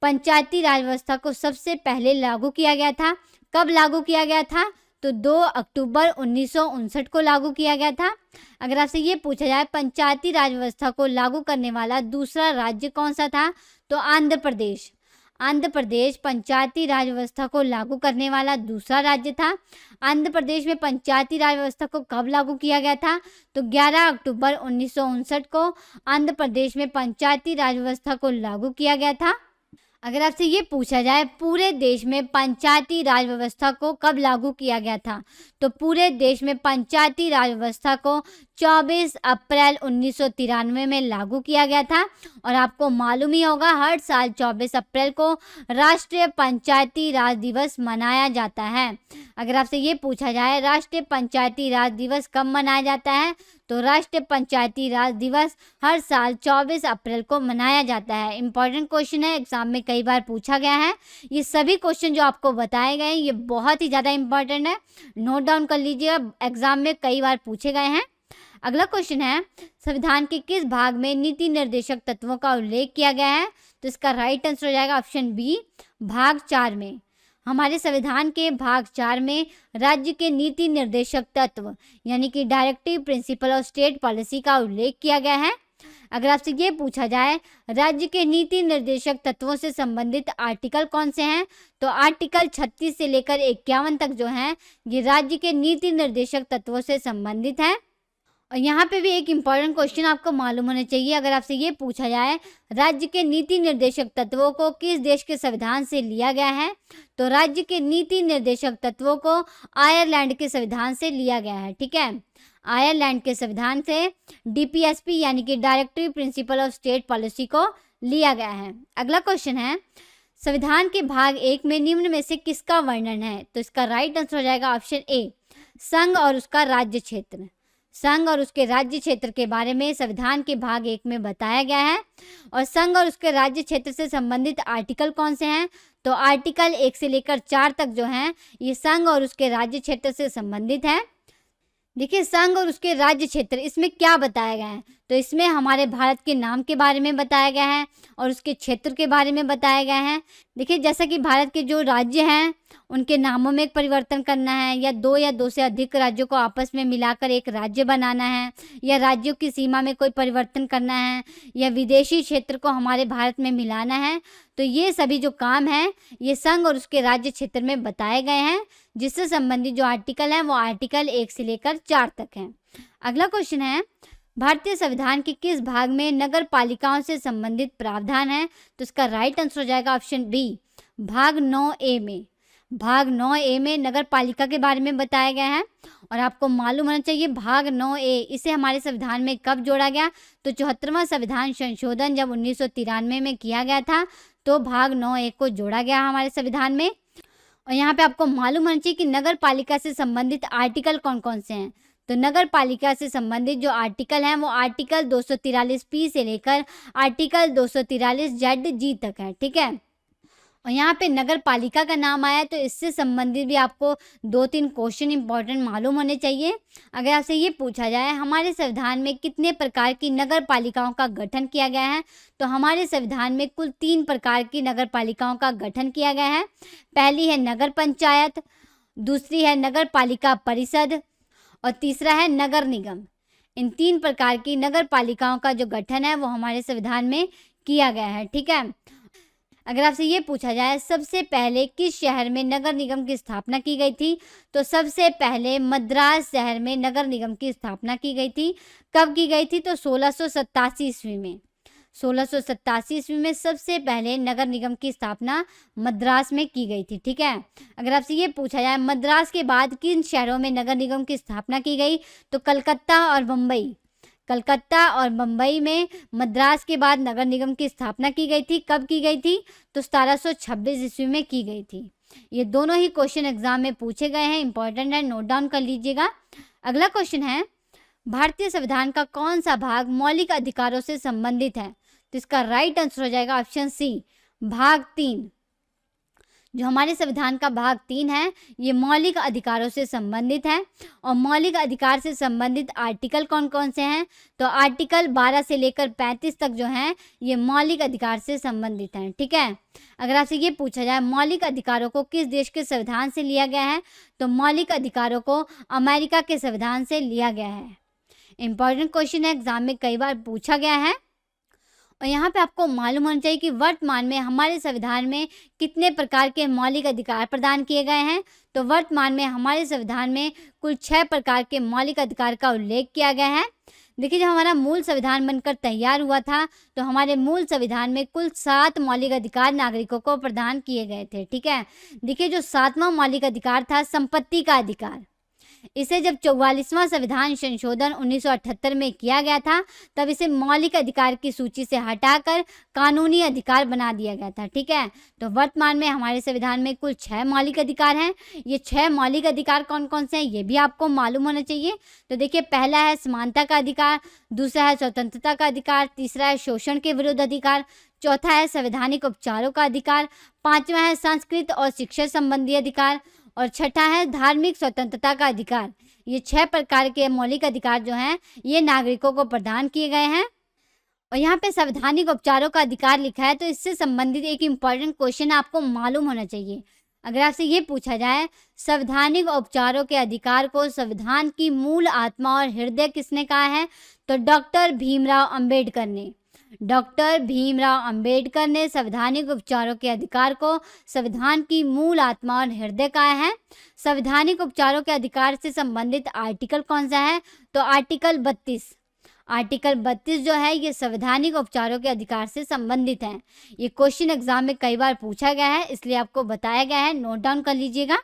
पंचायती राज व्यवस्था को सबसे पहले लागू किया गया था। कब लागू किया गया था? तो 2 अक्टूबर 1959 को लागू किया गया था। अगर आपसे ये पूछा जाए पंचायती राज व्यवस्था को लागू करने वाला दूसरा राज्य कौन सा था, तो आंध्र प्रदेश। आंध्र प्रदेश पंचायती राज व्यवस्था को लागू करने वाला दूसरा राज्य था। आंध्र प्रदेश में पंचायती राज व्यवस्था को कब लागू किया गया था, तो 11 अक्टूबर 1959 को आंध्र प्रदेश में पंचायती राज व्यवस्था को लागू किया गया था। अगर आपसे ये पूछा जाए पूरे देश में पंचायती राज व्यवस्था को कब लागू किया गया था, तो पूरे देश में पंचायती राज व्यवस्था को 24 अप्रैल 1993 में लागू किया गया था। और आपको मालूम ही होगा हर साल 24 अप्रैल को राष्ट्रीय पंचायती राज दिवस मनाया जाता है। अगर आपसे ये पूछा जाए राष्ट्रीय पंचायती राज दिवस कब मनाया जाता है, तो राष्ट्रीय पंचायती राज दिवस हर साल 24 अप्रैल को मनाया जाता है। इंपॉर्टेंट क्वेश्चन है, एग्जाम में कई बार पूछा गया है। ये सभी क्वेश्चन जो आपको बताए गए हैं ये बहुत ही ज़्यादा इंपॉर्टेंट है, नोट डाउन कर लीजिएगा, एग्जाम में कई बार पूछे गए हैं। अगला क्वेश्चन है संविधान के किस भाग में नीति निर्देशक तत्वों का उल्लेख किया गया है, तो इसका राइट आंसर हो जाएगा ऑप्शन बी, भाग 4 में। हमारे संविधान के भाग 4 में राज्य के नीति निर्देशक तत्व यानी कि directive principle of state policy का उल्लेख किया गया है। अगर आपसे ये पूछा जाए राज्य के नीति निर्देशक तत्वों से संबंधित आर्टिकल कौन से हैं, तो आर्टिकल 36 से लेकर 51 तक जो हैं ये राज्य के नीति निर्देशक तत्वों से संबंधित हैं। और यहाँ पे भी एक इम्पॉर्टेंट क्वेश्चन आपको मालूम होना चाहिए। अगर आपसे ये पूछा जाए राज्य के नीति निर्देशक तत्वों को किस देश के संविधान से लिया गया है, तो राज्य के नीति निर्देशक तत्वों को आयरलैंड के संविधान से लिया गया है। ठीक है, आयरलैंड के संविधान से डीपीएसपी यानी कि directive principle of state policy को लिया गया है। अगला क्वेश्चन है संविधान के भाग 1 में निम्न में से किसका वर्णन है, तो इसका राइट आंसर हो जाएगा ऑप्शन ए, संघ और उसका राज्य क्षेत्र। संघ और उसके राज्य क्षेत्र के बारे में संविधान के भाग 1 में बताया गया है। और संघ और उसके राज्य क्षेत्र से संबंधित आर्टिकल कौन से हैं, तो आर्टिकल 1 से लेकर 4 तक जो हैं ये संघ और उसके राज्य क्षेत्र से संबंधित हैं। देखिए संघ और उसके राज्य क्षेत्र, इसमें क्या बताया गया है, तो इसमें हमारे भारत के नाम के बारे में बताया गया है और उसके क्षेत्र के बारे में बताया गया है। देखिए जैसा कि भारत के जो राज्य हैं उनके नामों में एक परिवर्तन करना है, या दो से अधिक राज्यों को आपस में मिलाकर एक राज्य बनाना है, या राज्यों की सीमा में कोई परिवर्तन करना है, या विदेशी क्षेत्र को हमारे भारत में मिलाना है, तो ये सभी जो काम हैं ये संघ और उसके राज्य क्षेत्र में बताए गए हैं, जिससे संबंधित जो आर्टिकल हैं वो आर्टिकल 1 से लेकर 4 तक हैं। अगला क्वेश्चन है भारतीय संविधान के किस भाग में नगर पालिकाओं से संबंधित प्रावधान है, तो इसका राइट आंसर हो जाएगा ऑप्शन बी, भाग 9A में। भाग 9A में नगर पालिका के बारे में बताया गया है। और आपको मालूम होना चाहिए भाग 9A इसे हमारे संविधान में कब जोड़ा गया, तो 74वां संविधान संशोधन जब 1993 में किया गया था तो भाग 9A को जोड़ा गया हमारे संविधान में। और यहाँ पे आपको मालूम होना चाहिए कि नगर पालिका से संबंधित आर्टिकल कौन कौन से हैं, तो नगर पालिका से संबंधित जो आर्टिकल हैं वो आर्टिकल 243P से लेकर आर्टिकल 243ZG तक है। ठीक है, और यहाँ पे नगर पालिका का नाम आया तो इससे संबंधित भी आपको 2-3 क्वेश्चन इंपॉर्टेंट मालूम होने चाहिए। अगर आपसे ये पूछा जाए हमारे संविधान में कितने प्रकार की नगर पालिकाओं का गठन किया गया है, तो हमारे संविधान में कुल 3 प्रकार की नगर पालिकाओं का गठन किया गया है। पहली है नगर पंचायत, दूसरी है नगर पालिका परिषद और तीसरा है नगर निगम। इन 3 प्रकार की नगर पालिकाओं का जो गठन है वो हमारे संविधान में किया गया है। ठीक है, अगर आपसे ये पूछा जाए सबसे पहले किस शहर में नगर निगम की स्थापना की गई थी, तो सबसे पहले मद्रास शहर में नगर निगम की स्थापना की गई थी। कब की गई थी, तो 1687 ईस्वी में। 1687 ईस्वी में सबसे पहले नगर निगम की स्थापना मद्रास में की गई थी। ठीक है, अगर आपसे ये पूछा जाए मद्रास के बाद किन शहरों में नगर निगम की स्थापना की गई, तो कलकत्ता और मुंबई। कलकत्ता और मुंबई में मद्रास के बाद नगर निगम की स्थापना की गई थी। कब की गई थी, तो 1726 ईस्वी में की गई थी। ये दोनों ही क्वेश्चन एग्जाम में पूछे गए हैं, इंपॉर्टेंट है, नोट डाउन कर लीजिएगा। अगला क्वेश्चन है भारतीय संविधान का कौन सा भाग मौलिक अधिकारों से संबंधित है, तो इसका राइट आंसर हो जाएगा ऑप्शन सी, भाग 3। जो हमारे संविधान का भाग 3 है ये मौलिक अधिकारों से संबंधित है। और मौलिक अधिकार से संबंधित आर्टिकल कौन कौन से हैं, तो आर्टिकल 12 से लेकर 35 तक जो हैं ये मौलिक अधिकार से संबंधित हैं। ठीक है, अगर आपसे ये पूछा जाए मौलिक अधिकारों को किस देश के संविधान से लिया गया है, तो मौलिक अधिकारों को अमेरिका के संविधान से लिया गया है। इंपॉर्टेंट क्वेश्चन है, एग्जाम में कई बार पूछा गया है। और यहाँ पे आपको मालूम होना चाहिए कि वर्तमान में हमारे संविधान में कितने प्रकार के मौलिक अधिकार प्रदान किए गए हैं। तो वर्तमान में हमारे संविधान में कुल 6 प्रकार के मौलिक अधिकार का उल्लेख किया गया है। देखिए, जब हमारा मूल संविधान बनकर तैयार हुआ था तो हमारे मूल संविधान में कुल 7 मौलिक अधिकार नागरिकों को प्रदान किए गए थे। ठीक है, देखिए जो 7वां मौलिक अधिकार था संपत्ति का अधिकार। इसे जब 44वां संविधान संशोधन 1978 में किया गया था तब इसे मौलिक अधिकार की सूची से हटाकर कानूनी अधिकार बना दिया गया था। ठीक है, तो वर्तमान में हमारे संविधान में कुल 6 मौलिक अधिकार हैं। ये 6 मौलिक अधिकार कौन कौन से हैं ये भी आपको मालूम होना चाहिए। तो देखिए, पहला है समानता का अधिकार, दूसरा है स्वतंत्रता का अधिकार, तीसरा है शोषण के विरुद्ध अधिकार, चौथा है संवैधानिक उपचारों का अधिकार, पांचवा है संस्कृत और शिक्षा संबंधी अधिकार और छठा है धार्मिक स्वतंत्रता का अधिकार। ये 6 प्रकार के मौलिक अधिकार जो हैं ये नागरिकों को प्रदान किए गए हैं। और यहाँ पे संवैधानिक उपचारों का अधिकार लिखा है, तो इससे संबंधित एक इम्पॉर्टेंट क्वेश्चन आपको मालूम होना चाहिए। अगर आपसे ये पूछा जाए संवैधानिक उपचारों के अधिकार को संविधान की मूल आत्मा और हृदय किसने कहा है, तो डॉक्टर भीमराव अंबेडकर ने। डॉक्टर भीमराव अंबेडकर ने संवैधानिक उपचारों के अधिकार को संविधान की मूल आत्मा और हृदय कहा है। संवैधानिक उपचारों के अधिकार से संबंधित आर्टिकल कौन सा है, तो आर्टिकल 32। आर्टिकल 32 जो है ये संवैधानिक उपचारों के अधिकार से संबंधित है। ये क्वेश्चन एग्जाम में कई बार पूछा गया है, इसलिए आपको बताया गया है, नोट डाउन कर लीजिएगा।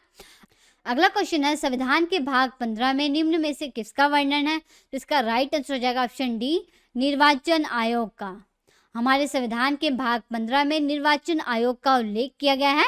अगला क्वेश्चन है संविधान के भाग 15 में निम्न में से किसका वर्णन है, तो इसका राइट आंसर हो जाएगा ऑप्शन डी, निर्वाचन आयोग का। हमारे संविधान के भाग 15 में निर्वाचन आयोग का उल्लेख किया गया है।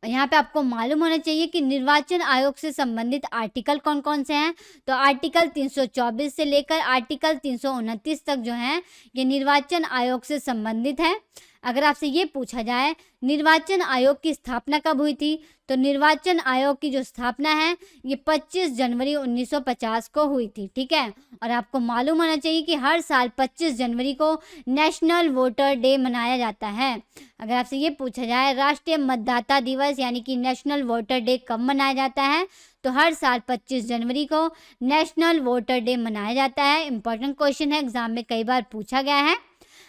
और यहाँ पे आपको मालूम होना चाहिए कि निर्वाचन आयोग से संबंधित आर्टिकल कौन कौन से हैं, तो आर्टिकल 324 से लेकर आर्टिकल 329 तक जो हैं ये निर्वाचन आयोग से संबंधित है। अगर आपसे ये पूछा जाए निर्वाचन आयोग की स्थापना कब हुई थी, तो निर्वाचन आयोग की जो स्थापना है ये 25 जनवरी 1950 को हुई थी। ठीक है, और आपको मालूम होना चाहिए कि हर साल 25 जनवरी को नेशनल वोटर डे मनाया जाता है। अगर आपसे ये पूछा जाए राष्ट्रीय मतदाता दिवस यानी कि नेशनल वोटर डे कब मनाया जाता है, तो हर साल 25 जनवरी को नेशनल वोटर डे मनाया जाता है। इंपॉर्टेंट क्वेश्चन है, एग्जाम में कई बार पूछा गया है।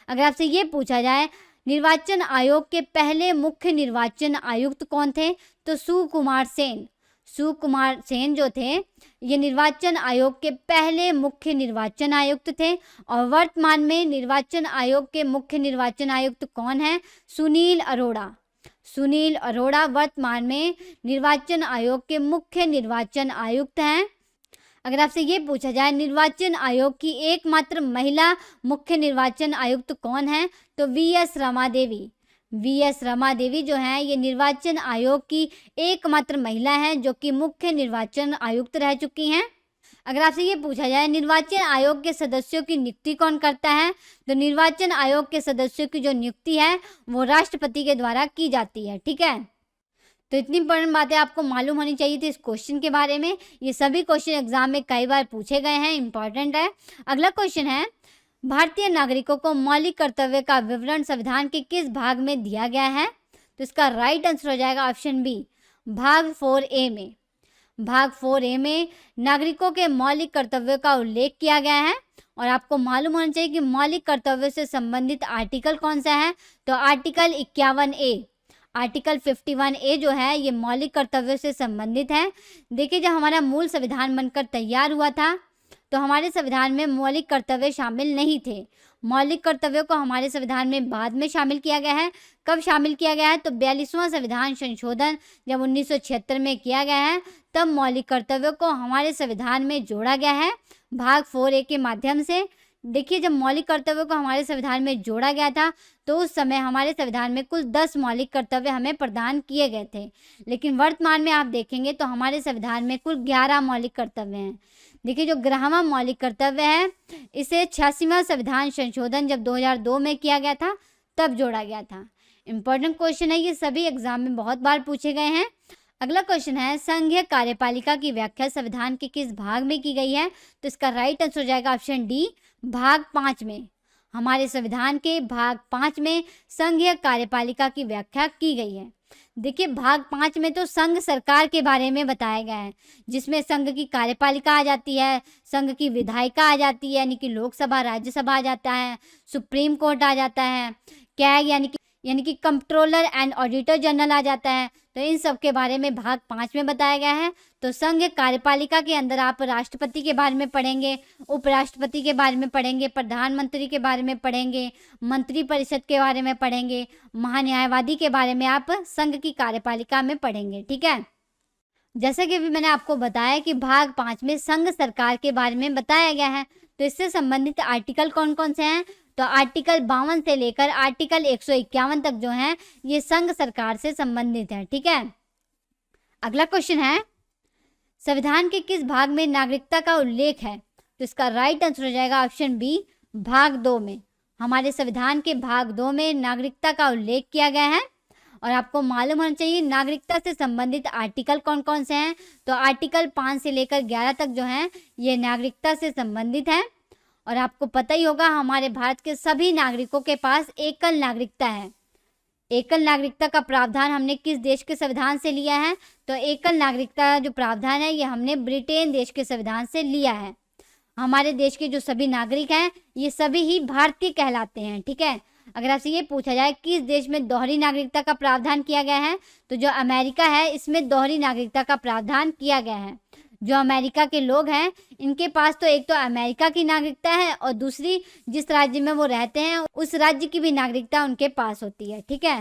अगर आपसे ये पूछा जाए निर्वाचन आयोग के पहले मुख्य निर्वाचन आयुक्त कौन थे, तो सुकुमार सेन। सुकुमार सेन जो थे ये निर्वाचन आयोग के पहले मुख्य निर्वाचन आयुक्त थे। और वर्तमान में निर्वाचन आयोग के मुख्य निर्वाचन आयुक्त कौन है, सुनील अरोड़ा। सुनील अरोड़ा वर्तमान में निर्वाचन आयोग के मुख्य निर्वाचन आयुक्त हैं। अगर आपसे ये पूछा जाए निर्वाचन आयोग की एकमात्र महिला मुख्य निर्वाचन आयुक्त कौन है, तो वी.एस. रमा देवी। वी.एस. रमा देवी जो हैं ये निर्वाचन आयोग की एकमात्र महिला हैं जो कि मुख्य निर्वाचन आयुक्त रह चुकी हैं। अगर आपसे ये पूछा जाए निर्वाचन आयोग के सदस्यों की नियुक्ति कौन करता है, तो निर्वाचन आयोग के सदस्यों की जो नियुक्ति है वो राष्ट्रपति के द्वारा की जाती है। ठीक है, तो इतनी इंपॉर्टेंट बातें आपको मालूम होनी चाहिए थी इस क्वेश्चन के बारे में। ये सभी क्वेश्चन एग्जाम में कई बार पूछे गए हैं, इंपॉर्टेंट है। अगला क्वेश्चन है भारतीय नागरिकों को मौलिक कर्तव्य का विवरण संविधान के किस भाग में दिया गया है, तो इसका राइट आंसर हो जाएगा ऑप्शन बी, भाग 4A में। भाग 4A में नागरिकों के मौलिक कर्तव्यों का उल्लेख किया गया है। और आपको मालूम होना चाहिए कि मौलिक कर्तव्य से संबंधित आर्टिकल कौन सा है, तो आर्टिकल 51A। आर्टिकल 51A जो है ये मौलिक कर्तव्यों से संबंधित है। देखिए, जब हमारा मूल संविधान बनकर तैयार हुआ था तो हमारे संविधान में मौलिक कर्तव्य शामिल नहीं थे। मौलिक कर्तव्यों को हमारे संविधान में बाद में शामिल किया गया है। कब शामिल किया गया है, तो 42वां संविधान संशोधन जब 1976 में किया गया है तब मौलिक कर्तव्यों को हमारे संविधान में जोड़ा गया है भाग 4A के माध्यम से। देखिए, जब मौलिक कर्तव्यों को हमारे संविधान में जोड़ा गया था तो उस समय हमारे संविधान में कुल 10 मौलिक कर्तव्य हमें प्रदान किए गए थे, लेकिन वर्तमान में आप देखेंगे तो हमारे संविधान में कुल 11 मौलिक कर्तव्य हैं। देखिए, जो 11वां मौलिक कर्तव्य है इसे 86वां संविधान संशोधन जब 2002 में किया गया था तब जोड़ा गया था। इंपॉर्टेंट क्वेश्चन है, ये सभी एग्जाम में बहुत बार पूछे गए हैं। अगला क्वेश्चन है, संघीय कार्यपालिका की व्याख्या संविधान के किस भाग में की गई है? तो इसका राइट आंसर हो जाएगा ऑप्शन डी, भाग 5 में। हमारे संविधान के भाग 5 में संघीय कार्यपालिका की व्याख्या की गई है। देखिए, भाग 5 में तो संघ सरकार के बारे में बताया गया है, जिसमें संघ की कार्यपालिका आ जाती है, संघ की विधायिका आ जाती है, यानी कि लोकसभा राज्यसभा आ जाता है, सुप्रीम कोर्ट आ जाता है, कैग यानी कि कंट्रोलर एंड ऑडिटर जनरल आ जाता है। तो इन सब के बारे में भाग 5 में बताया गया है। तो संघ कार्यपालिका के अंदर आप राष्ट्रपति के बारे में पढ़ेंगे, उपराष्ट्रपति के बारे में पढ़ेंगे, प्रधानमंत्री के बारे में पढ़ेंगे, मंत्रिपरिषद के बारे में पढ़ेंगे, महान्यायवादी के बारे में आप संघ की कार्यपालिका में पढ़ेंगे। ठीक है, जैसे कि अभी मैंने आपको बताया कि भाग 5 में संघ सरकार के बारे में बताया गया है। तो इससे संबंधित आर्टिकल कौन कौन से हैं? तो आर्टिकल 52 से लेकर आर्टिकल 151 तक जो है ये संघ सरकार से संबंधित है। ठीक है, अगला क्वेश्चन है, संविधान के किस भाग में नागरिकता का उल्लेख है? तो इसका राइट आंसर हो जाएगा ऑप्शन बी, भाग 2 में। हमारे संविधान के भाग 2 में नागरिकता का उल्लेख किया गया है। और आपको मालूम होना चाहिए नागरिकता से संबंधित आर्टिकल कौन कौन से हैं। तो आर्टिकल 5 से लेकर 11 तक जो है ये नागरिकता से संबंधित है। और आपको पता ही होगा हमारे भारत के सभी नागरिकों के पास एकल नागरिकता है। एकल नागरिकता का प्रावधान हमने किस देश के संविधान से लिया है? तो एकल नागरिकता जो प्रावधान है ये हमने ब्रिटेन देश के संविधान से लिया है। हमारे देश के जो सभी नागरिक हैं ये सभी ही भारतीय कहलाते हैं। ठीक है, अगर आपसे ये पूछा जाए किस देश में दोहरी नागरिकता का प्रावधान किया गया है, तो जो अमेरिका है इसमें दोहरी नागरिकता का प्रावधान किया गया है। जो अमेरिका के लोग हैं इनके पास तो एक तो अमेरिका की नागरिकता है और दूसरी जिस राज्य में वो रहते हैं उस राज्य की भी नागरिकता उनके पास होती है। ठीक है,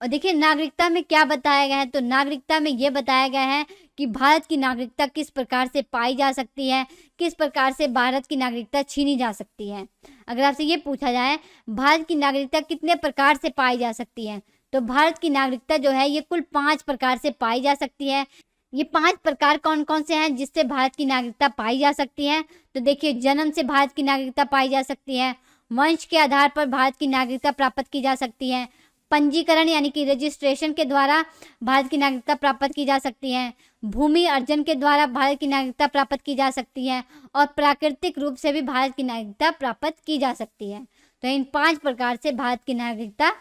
और देखिए नागरिकता में क्या बताया गया है? तो नागरिकता में ये बताया गया है कि भारत की नागरिकता किस प्रकार से पाई जा सकती है, किस प्रकार से भारत की नागरिकता छीनी जा सकती है। अगर आपसे ये पूछा जाए भारत की नागरिकता कितने प्रकार से पाई जा सकती है, तो भारत की नागरिकता जो है ये कुल 5 प्रकार से पाई जा सकती है। ये 5 प्रकार कौन कौन से हैं जिससे भारत की नागरिकता पाई जा सकती है? तो देखिए, जन्म से भारत की नागरिकता पाई जा सकती है, वंश के आधार पर भारत की नागरिकता प्राप्त की जा सकती है, पंजीकरण यानी कि रजिस्ट्रेशन के द्वारा भारत की नागरिकता प्राप्त की जा सकती है, भूमि अर्जन के द्वारा भारत की नागरिकता प्राप्त की जा सकती है और प्राकृतिक रूप से भी भारत की नागरिकता प्राप्त की जा सकती है। तो इन 5 प्रकार से भारत की नागरिकता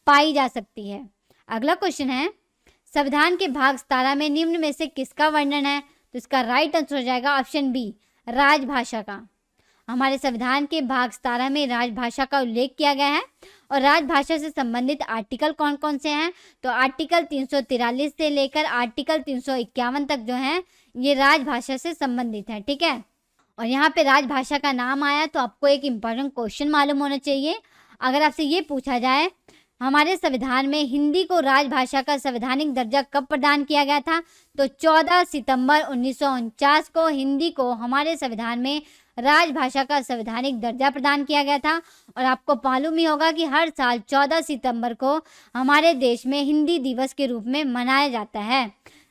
पाई जा सकती है। अगला क्वेश्चन है, संविधान के भाग 17 में निम्न में से किसका वर्णन है? तो इसका राइट आंसर हो जाएगा ऑप्शन बी, राजभाषा का। हमारे संविधान के भाग 17 में राजभाषा का उल्लेख किया गया है। और राजभाषा से संबंधित आर्टिकल कौन कौन से हैं? तो आर्टिकल 343 से लेकर आर्टिकल 351 तक जो है ये राजभाषा से संबंधित है। ठीक है, और यहाँ पे राजभाषा का नाम आया तो आपको एक इम्पोर्टेंट क्वेश्चन मालूम होना चाहिए। अगर आपसे ये पूछा जाए हमारे संविधान में हिंदी को राजभाषा का संवैधानिक दर्जा कब प्रदान किया गया था? तो 14 सितंबर 1949 को हिंदी को हमारे संविधान में राजभाषा का संवैधानिक दर्जा प्रदान किया गया था। और आपको मालूम ही होगा कि हर साल 14 सितंबर को हमारे देश में हिंदी दिवस के रूप में मनाया जाता है।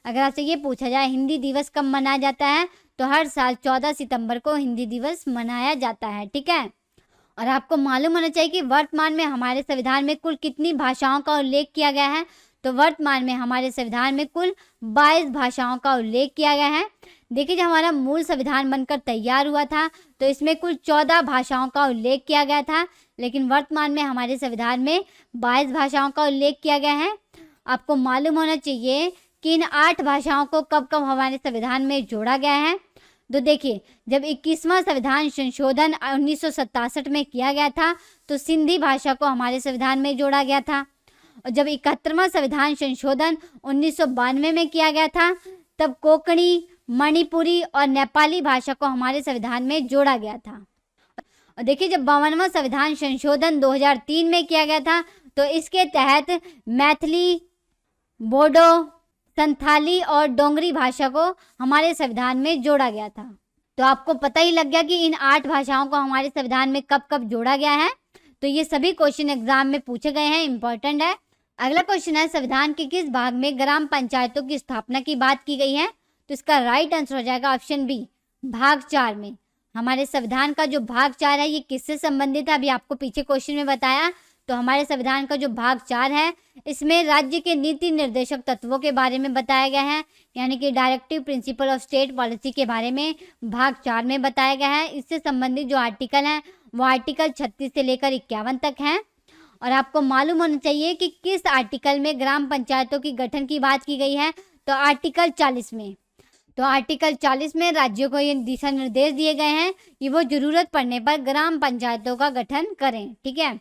अगर आपसे ये पूछा जाए हिंदी दिवस कब मनाया जाता है, तो हर साल 14 सितंबर को हिंदी दिवस मनाया जाता है। ठीक है, और आपको मालूम होना चाहिए कि वर्तमान में हमारे संविधान में कुल कितनी भाषाओं का उल्लेख किया गया है? तो वर्तमान में हमारे संविधान में कुल 22 भाषाओं का उल्लेख किया गया है। देखिए, जब हमारा मूल संविधान बनकर तैयार हुआ था तो इसमें कुल 14 भाषाओं का उल्लेख किया गया था, लेकिन वर्तमान में हमारे संविधान में 22 भाषाओं का उल्लेख किया गया है। आपको मालूम होना चाहिए कि इन 8 भाषाओं को कब कब हमारे संविधान में जोड़ा गया है। तो देखिए, जब 21वां संविधान संशोधन 1967 में किया गया था तो सिंधी भाषा को हमारे संविधान में जोड़ा गया था। और जब 71वां संविधान संशोधन 1992 में किया गया था तब कोंकणी, मणिपुरी और नेपाली भाषा को हमारे संविधान में जोड़ा गया था। और देखिए, जब 52वां संविधान संशोधन 2003 में किया गया था तो इसके तहत मैथिली, बोडो, संथाली और डोंगरी भाषा को हमारे संविधान में जोड़ा गया था। तो आपको पता ही लग गया कि इन 8 भाषाओं को हमारे संविधान में कब कब जोड़ा गया है। तो ये सभी क्वेश्चन एग्जाम में पूछे गए हैं, इंपॉर्टेंट है। अगला क्वेश्चन है, संविधान के किस भाग में ग्राम पंचायतों की स्थापना की बात की गई है? तो इसका राइट आंसर हो जाएगा ऑप्शन बी, भाग 4 में। हमारे संविधान का जो भाग 4 है ये किससे संबंधित है? अभी आपको पीछे क्वेश्चन में बताया। तो हमारे संविधान का जो भाग 4 है, इसमें राज्य के नीति निर्देशक तत्वों के बारे में बताया गया है, यानी कि directive principle of state policy के बारे में भाग 4 में बताया गया है। इससे संबंधित जो आर्टिकल हैं वो आर्टिकल 36 से लेकर 51 तक हैं। और आपको मालूम होना चाहिए कि किस आर्टिकल में ग्राम पंचायतों की गठन की बात की गई है, तो आर्टिकल 40 में। तो आर्टिकल 40 में राज्यों को ये दिशा निर्देश दिए गए हैं कि वो जरूरत पड़ने पर ग्राम पंचायतों का गठन करें। ठीक है,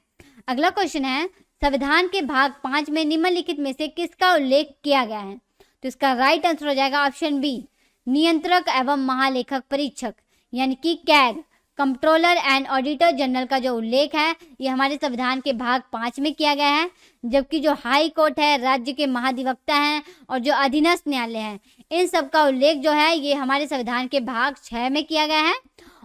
अगला क्वेश्चन है, संविधान के भाग 5 में निम्नलिखित में से किसका उल्लेख किया गया है? तो इसका राइट आंसर हो जाएगा ऑप्शन बी, नियंत्रक एवं महालेखक परीक्षक, यानी कि CAG, controller and auditor general का जो उल्लेख है ये हमारे संविधान के भाग 5 में किया गया है। जबकि जो हाई कोर्ट है, राज्य के महाधिवक्ता हैं और जो अधीनस्थ न्यायालय हैं, इन सब का उल्लेख जो है ये हमारे संविधान के भाग 6 में किया गया है।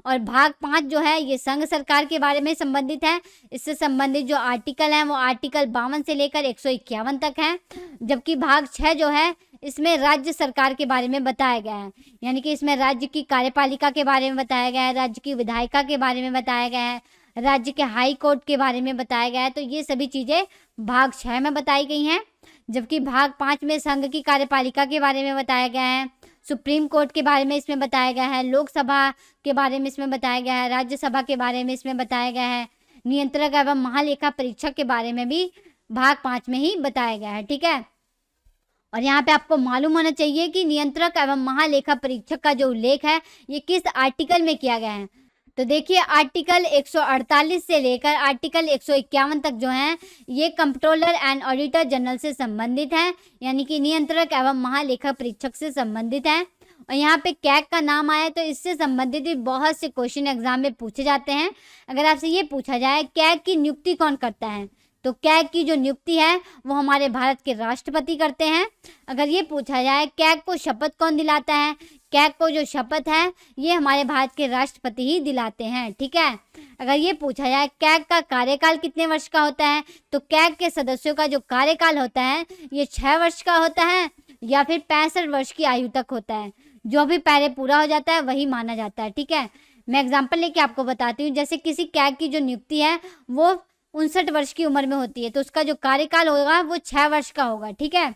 और भाग 5 जो है ये संघ सरकार के बारे में संबंधित है। इससे संबंधित जो आर्टिकल हैं वो आर्टिकल 52 से लेकर 151 तक हैं। जबकि भाग 6 जो है इसमें राज्य सरकार के बारे में बताया गया है, यानी कि इसमें राज्य की कार्यपालिका के बारे में बताया गया है, राज्य की विधायिका के बारे में बताया गया है, राज्य के हाई कोर्ट के बारे में बताया गया है। तो ये सभी चीज़ें भाग 6 में बताई गई हैं। जबकि भाग 5 में संघ की कार्यपालिका के बारे में बताया गया है, सुप्रीम कोर्ट के बारे में इसमें बताया गया है, लोकसभा के बारे में इसमें बताया गया है, राज्यसभा के बारे में इसमें बताया गया है, नियंत्रक एवं महालेखा परीक्षक के बारे में भी भाग 5 में ही बताया गया है। ठीक है, और यहाँ पे आपको मालूम होना चाहिए कि नियंत्रक एवं महालेखा परीक्षक का जो उल्लेख है ये किस आर्टिकल में किया गया है। तो देखिए, आर्टिकल 148 से लेकर आर्टिकल 151 तक जो है ये कंट्रोलर एंड ऑडिटर जनरल से संबंधित है, यानी कि नियंत्रक एवं महालेखा परीक्षक से संबंधित है। और यहाँ पे कैग का नाम आया तो इससे संबंधित भी बहुत से क्वेश्चन एग्जाम में पूछे जाते हैं। अगर आपसे ये पूछा जाए कैग की नियुक्ति कौन करता है, तो कैग की जो नियुक्ति है वो हमारे भारत के राष्ट्रपति करते हैं। अगर ये पूछा जाए कैग को शपथ कौन दिलाता है, कैग को जो शपथ है ये हमारे भारत के राष्ट्रपति ही दिलाते हैं। ठीक है, अगर ये पूछा जाए कैग का कार्यकाल कितने वर्ष का होता है, तो कैग के सदस्यों का जो कार्यकाल होता है ये 6 वर्ष का होता है या फिर 65 वर्ष की आयु तक होता है। जो भी पहले पूरा हो जाता है वही माना जाता है। ठीक है, मैं एग्जाम्पल लेके आपको बताती हूँ। जैसे किसी कैग की जो नियुक्ति है वो 59 वर्ष की उम्र में होती है, तो उसका जो कार्यकाल होगा वो 6 वर्ष का होगा। ठीक है,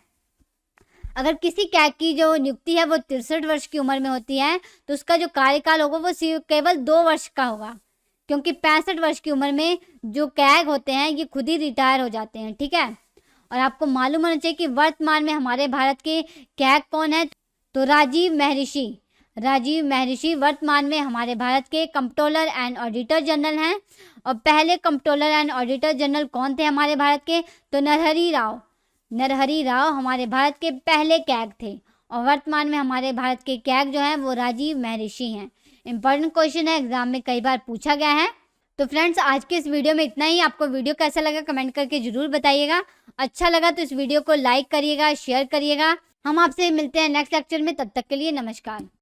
अगर किसी कैग की जो नियुक्ति है वो 63 वर्ष की उम्र में होती है, तो उसका जो कार्यकाल होगा वो केवल 2 वर्ष का होगा, क्योंकि 65 वर्ष की उम्र में जो कैग होते हैं ये खुद ही रिटायर हो जाते हैं। ठीक है, और आपको मालूम होना चाहिए कि वर्तमान में हमारे भारत के कैग कौन है, तो राजीव महर्षि वर्तमान में हमारे भारत के कंट्रोलर एंड ऑडिटर जनरल हैं। और पहले कंट्रोलर एंड ऑडिटर जनरल कौन थे हमारे भारत के, तो नरहरी राव हमारे भारत के पहले कैग थे। और वर्तमान में हमारे भारत के कैग जो हैं वो राजीव महर्षि हैं। इंपॉर्टेंट क्वेश्चन है, एग्जाम में कई बार पूछा गया है। तो फ्रेंड्स, आज के इस वीडियो में इतना ही। आपको वीडियो कैसा लगा कमेंट करके जरूर बताइएगा। अच्छा लगा तो इस वीडियो को लाइक करिएगा, शेयर करिएगा। हम आपसे मिलते हैं नेक्स्ट लेक्चर में, तब तक के लिए नमस्कार।